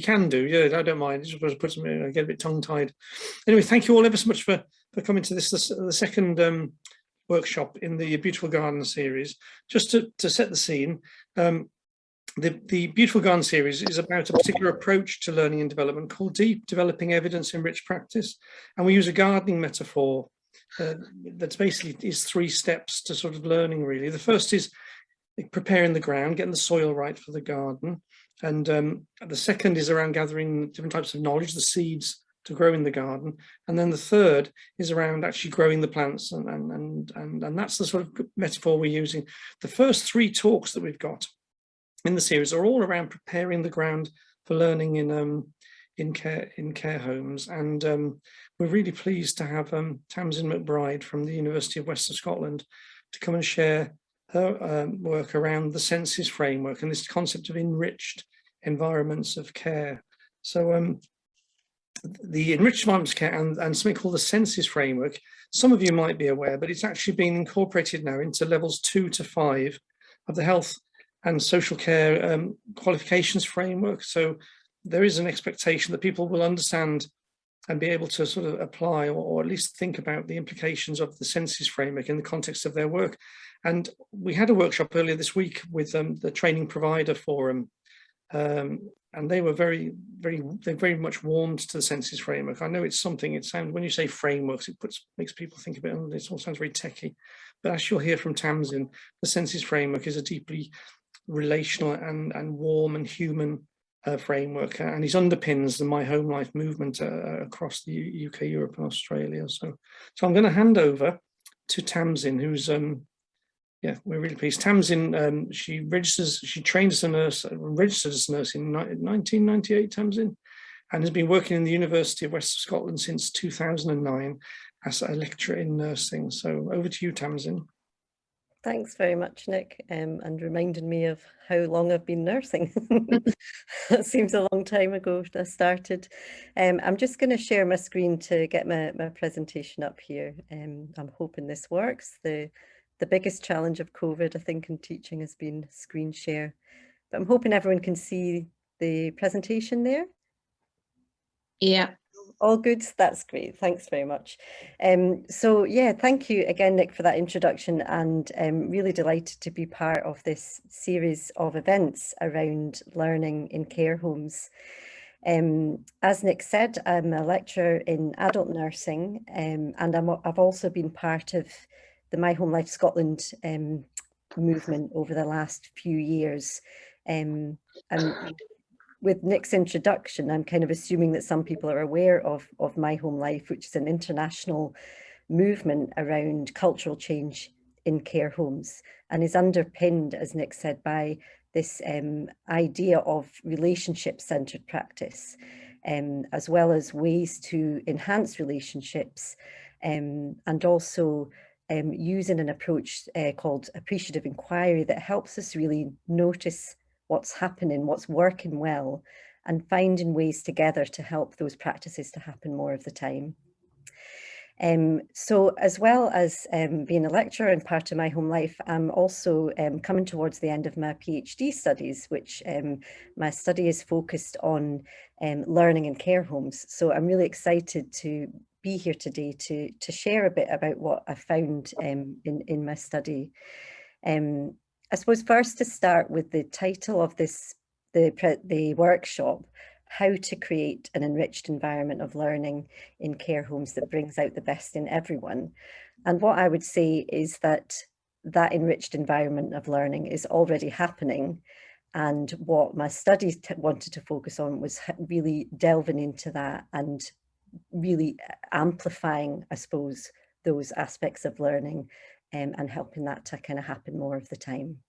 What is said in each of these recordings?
can do. Yeah, I don't mind. Just put some, I get a bit tongue-tied. Anyway, thank you all ever so much for coming to this, the second workshop in the Beautiful Garden series. Just to set the scene, the Beautiful Garden series is about a particular approach to learning and development called Developing Evidence-Enriched Practice, and we use a gardening metaphor that's basically is 3 steps to sort of learning, really. The first is preparing the ground, getting the soil right for the garden, and the second is around gathering different types of knowledge, the seeds to grow in the garden, and then the third is around actually growing the plants, and that's the sort of metaphor we're using. The first 3 talks that we've got in the series are all around preparing the ground for learning in care homes, and we're really pleased to have Tamsin McBride from the University of West of Scotland to come and share her work around the senses framework and this concept of enriched environments of care. So the enriched environments of care and something called the senses framework, some of you might be aware, but it's actually been incorporated now into levels 2 to 5 of the health and social care qualifications framework. So there is an expectation that people will understand and be able to sort of apply or at least think about the implications of the senses framework in the context of their work. And we had a workshop earlier this week with the Training Provider Forum, and they were very much warmed to the senses framework. I know it's something, it sounds, when you say frameworks, it makes people think a bit, oh, this all sounds very techy. But as you'll hear from Tamsin, the senses framework is a deeply relational and warm and human framework, and it underpins the My Home Life movement across the UK, Europe and Australia. So I'm going to hand over to Tamsin, who's yeah, we're really pleased. Tamsin, she trained as a nurse, registered as a nurse in 1998, Tamsin, and has been working in the University of West of Scotland since 2009 as a lecturer in nursing. So over to you, Tamsin. Thanks very much, Nick, and reminded me of how long I've been nursing. That seems a long time ago I started. I'm just going to share my screen to get my presentation up here. I'm hoping this works. The biggest challenge of COVID, I think, in teaching has been screen share. But I'm hoping everyone can see the presentation there. Yeah. All good. That's great. Thanks very much. So yeah, thank you again, Nick, for that introduction, and really delighted to be part of this series of events around learning in care homes. As Nick said, I'm a lecturer in adult nursing, and I've also been part of the My Home Life Scotland movement over the last few years. And with Nick's introduction, I'm kind of assuming that some people are aware of My Home Life, which is an international movement around cultural change in care homes, and is underpinned, as Nick said, by this idea of relationship-centred practice, as well as ways to enhance relationships, and also using an approach called appreciative inquiry that helps us really notice what's happening, what's working well, and finding ways together to help those practices to happen more of the time. So as well as being a lecturer and part of My Home Life, I'm also coming towards the end of my PhD studies, which my study is focused on learning in care homes. So I'm really excited to be here today to share a bit about what I found in my study. I suppose first to start with the title of the workshop, how to create an enriched environment of learning in care homes that brings out the best in everyone. And what I would say is that enriched environment of learning is already happening. And what my studies wanted to focus on was really delving into that and really amplifying, I suppose, those aspects of learning and helping that to kind of happen more of the time.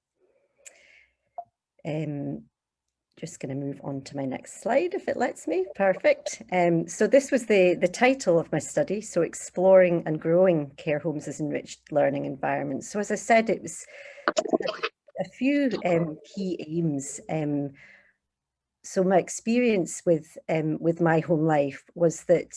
Just going to move on to my next slide, if it lets me. Perfect. So this was the title of my study, so exploring and growing care homes as enriched learning environments. So as I said, it was a few key aims. So my experience with my home life was that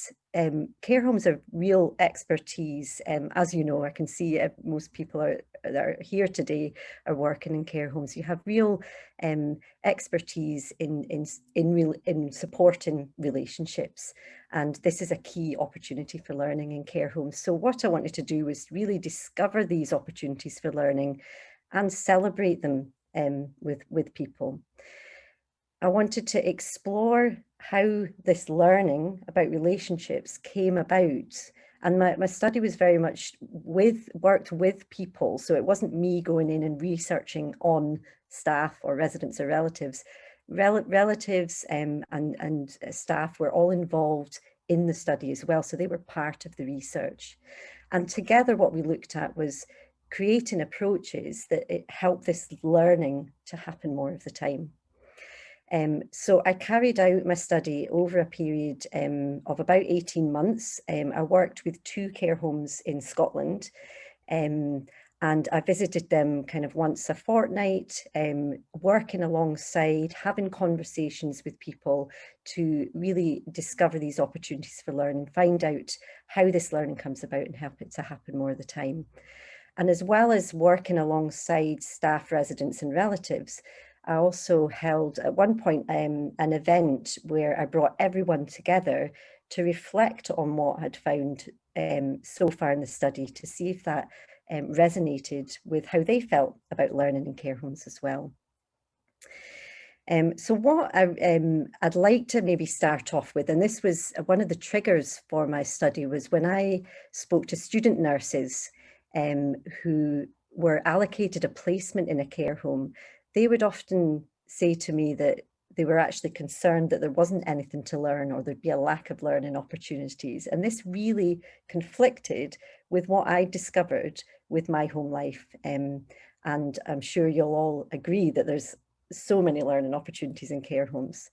care homes are real expertise. As you know, I can see most people that are here today are working in care homes. You have real expertise in supporting relationships, and this is a key opportunity for learning in care homes. So what I wanted to do was really discover these opportunities for learning and celebrate them with people. I wanted to explore how this learning about relationships came about. And my study was very much worked with people. So it wasn't me going in and researching on staff or residents or relatives. Relatives and staff were all involved in the study as well. So they were part of the research. And together what we looked at was creating approaches that help this learning to happen more of the time. So I carried out my study over a period of about 18 months. I worked with 2 care homes in Scotland, and I visited them kind of once a fortnight, working alongside, having conversations with people to really discover these opportunities for learning, find out how this learning comes about and help it to happen more of the time. And as well as working alongside staff, residents and relatives, I also held at one point an event where I brought everyone together to reflect on what I had found so far in the study, to see if that resonated with how they felt about learning in care homes as well. So what I'd like to maybe start off with, and this was one of the triggers for my study, was when I spoke to student nurses who were allocated a placement in a care home. They would often say to me that they were actually concerned that there wasn't anything to learn, or there'd be a lack of learning opportunities. And this really conflicted with what I discovered with my home life. And I'm sure you'll all agree that there's so many learning opportunities in care homes.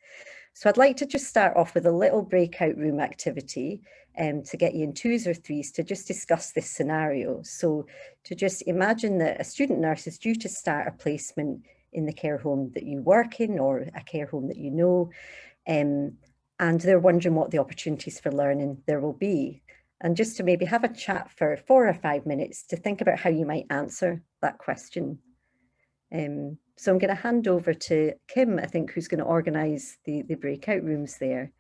So I'd like to just start off with a little breakout room activity to get you in 2s or 3s to just discuss this scenario. So to just imagine that a student nurse is due to start a placement in the care home that you work in, or a care home that you know, and they're wondering what the opportunities for learning there will be. And just to maybe have a chat for 4 or 5 minutes to think about how you might answer that question. So I'm going to hand over to Kim, I think, who's going to organise the breakout rooms there.